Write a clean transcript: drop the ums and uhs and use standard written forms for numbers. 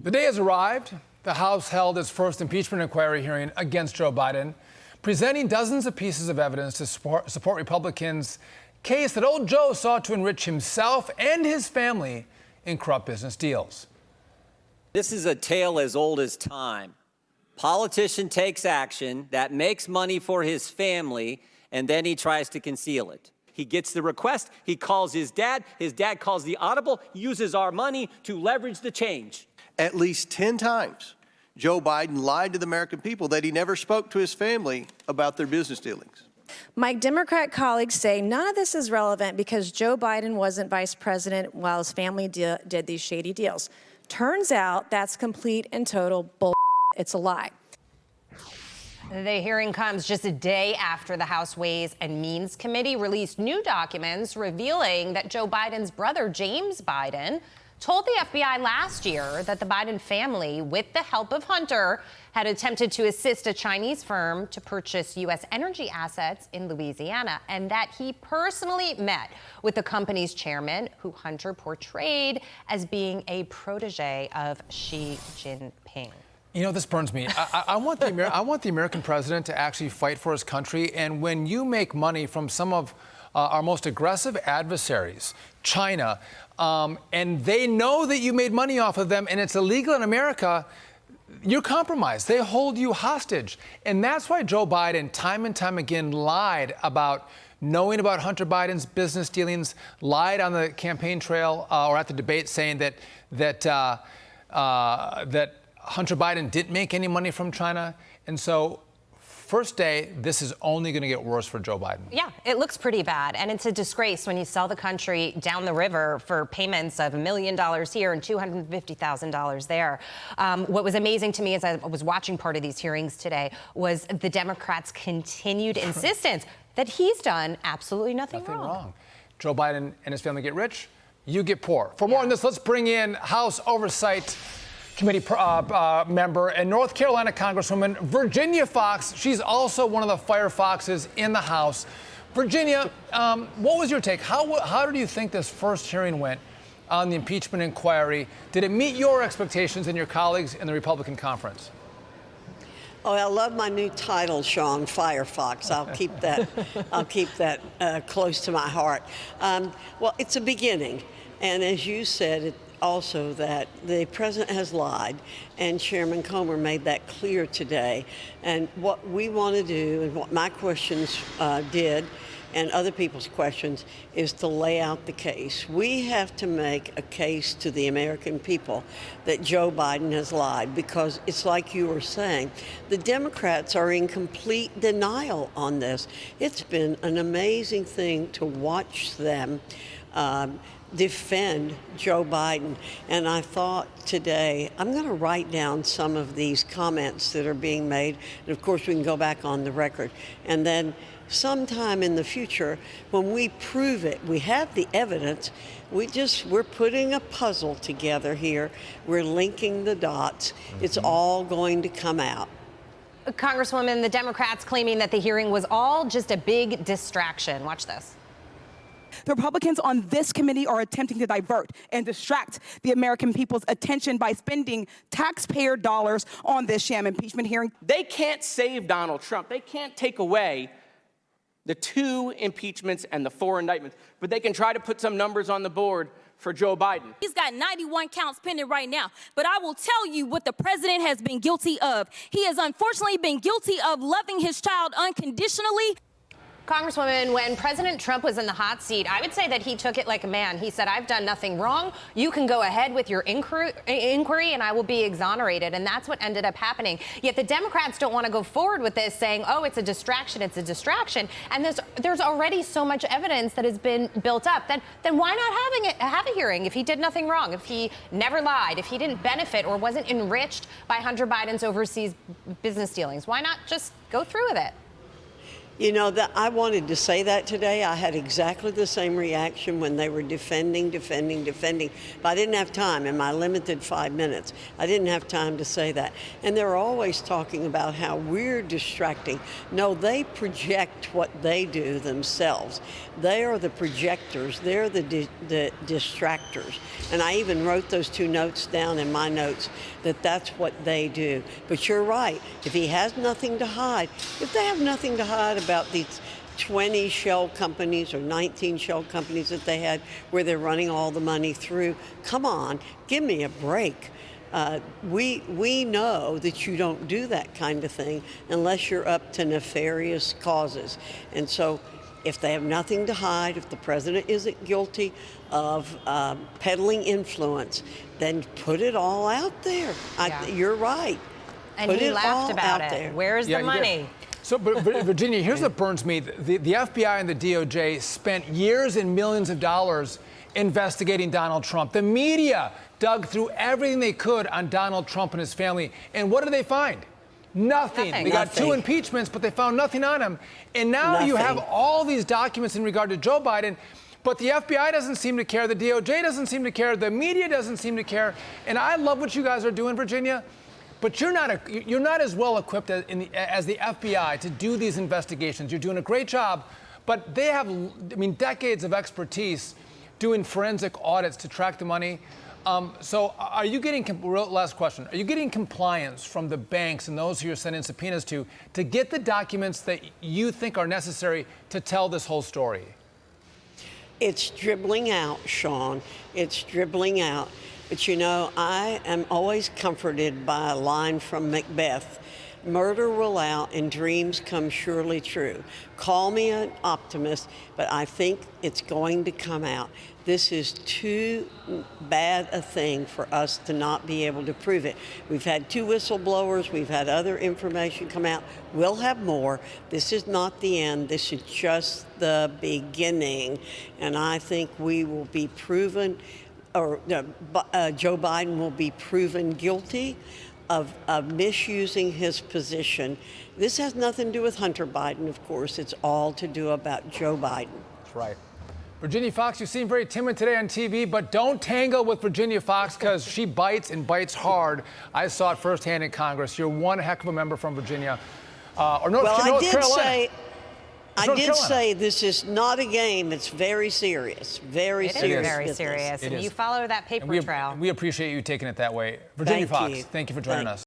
The day has arrived. The House held its first impeachment inquiry hearing against Joe Biden, presenting dozens of pieces of evidence to support Republicans' case that old Joe sought to enrich himself and his family in corrupt business deals. This is a tale as old as time. Politician takes action that makes money for his family, and then he tries to conceal it. He gets the request, he calls his dad calls the audible, uses our money to leverage the change. At least 10 times, Joe Biden lied to the American people that he never spoke to his family about their business dealings. My Democrat colleagues say none of this is relevant because Joe Biden wasn't vice president while his family did these shady deals. Turns out that's complete and total bull. It's a lie. The hearing comes just a day after the House Ways and Means Committee released new documents revealing that Joe Biden's brother, James Biden, told the FBI last year that the Biden family, with the help of Hunter, had attempted to assist a Chinese firm to purchase U.S. energy assets in Louisiana, and that he personally met with the company's chairman, who Hunter portrayed as being a protege of Xi Jinping. You know, this burns me. I want the American president to actually fight for his country. And when you make money from some of our most aggressive adversaries, China, and they know that you made money off of them and it's illegal in America, you're compromised. They hold you hostage. And that's why Joe Biden time and time again lied about knowing about Hunter Biden's business dealings, lied on the campaign trail or at the debate saying that Hunter Biden didn't make any money from China. And so first day, this is only going to get worse for Joe Biden. Yeah, it looks pretty bad. And it's a disgrace when you sell the country down the river for payments of $1 million here and $250,000 there. What was amazing to me as I was watching part of these hearings today was the Democrats' continued insistence that he's done absolutely nothing wrong. Joe Biden and his family get rich, you get poor. For more on this, let's bring in House Oversight Committee member and North Carolina Congresswoman Virginia Foxx. She's also one of the fire foxes in the House. Virginia, what was your take? How did you think this first hearing went on the impeachment inquiry? Did it meet your expectations and your colleagues in the Republican conference? Oh, I love my new title, Sean, Firefox. I'll keep that. I'll keep that close to my heart. Well, it's a beginning, and as you said, also that the president has lied, and Chairman Comer made that clear today. And what we want to do, and what my questions did, and other people's questions, is to lay out the case. We have to make a case to the American people that Joe Biden has lied, because it's like you were saying, the Democrats are in complete denial on this. It's been an amazing thing to watch them defend Joe Biden. And I thought today, I'm going to write down some of these comments that are being made. And of course, we can go back on the record. And then sometime in the future, when we prove it, we have the evidence, we're putting a puzzle together here. We're linking the dots. It's all going to come out. Congresswoman, the Democrats claiming that the hearing was all just a big distraction. Watch this. The Republicans on this committee are attempting to divert and distract the American people's attention by spending taxpayer dollars on this sham impeachment hearing. They can't save Donald Trump. They can't take away the 2 impeachments and the 4 indictments, but they can try to put some numbers on the board for Joe Biden. He's got 91 counts pending right now, but I will tell you what the president has been guilty of. He has unfortunately been guilty of loving his child unconditionally. Congresswoman, when President Trump was in the hot seat, I would say that he took it like a man. He said, I've done nothing wrong. You can go ahead with your inquiry and I will be exonerated. And that's what ended up happening. Yet the Democrats don't want to go forward with this, saying, oh, it's a distraction. It's a distraction. And there's already so much evidence that has been built up. Then why not have a hearing if he did nothing wrong, if he never lied, if he didn't benefit or wasn't enriched by Hunter Biden's overseas business dealings? Why not just go through with it? You know, that I wanted to say that today. I had exactly the same reaction when they were defending. But I didn't have time in my limited 5 minutes. I didn't have time to say that. And they're always talking about how we're distracting. No, they project what they do themselves. They are the projectors. They're the distractors. And I even wrote those 2 notes down in my notes that that's what they do. But you're right. If he has nothing to hide, if they have nothing to hide about these 20 shell companies or 19 shell companies that they had where they're running all the money through, come on, give me a break. We know that you don't do that kind of thing unless you're up to nefarious causes. And so if they have nothing to hide, if the president isn't guilty of peddling influence, then put it all out there. You're right. And put he it laughed all about out it. there. Where's the money? So, but Virginia, here's what burns me. The FBI and the DOJ spent years and millions of dollars investigating Donald Trump. The media dug through everything they could on Donald Trump and his family. And what did they find? Nothing. They got 2 impeachments, but they found nothing on him. And now you have all these documents in regard to Joe Biden, but the FBI doesn't seem to care. The DOJ doesn't seem to care. The media doesn't seem to care. And I love what you guys are doing, Virginia. But you're not as well equipped as the FBI to do these investigations. You're doing a great job, but they have, decades of expertise doing forensic audits to track the money. So are you getting, last question, are you getting compliance from the banks and those who you're sending subpoenas to get the documents that you think are necessary to tell this whole story? It's dribbling out, Sean. It's dribbling out. But you know, I am always comforted by a line from Macbeth. Murder will out and dreams come surely true. Call me an optimist, but I think it's going to come out. This is too bad a thing for us to not be able to prove it. We've had 2 whistleblowers. We've had other information come out. We'll have more. This is not the end. This is just the beginning. And I think we will be proven, or Joe Biden will be proven guilty of misusing his position. This has nothing to do with Hunter Biden, of course. It's all to do about Joe Biden. That's right. Virginia Foxx, you seem very timid today on TV, but don't tangle with Virginia Foxx because she bites and bites hard. I saw it firsthand in Congress. You're one heck of a member from Virginia. North Carolina. I did say this is not a game. It's very serious. Very serious. Very serious. And you follow that paper trail. We appreciate you taking it that way. Virginia Foxx, thank you for joining us.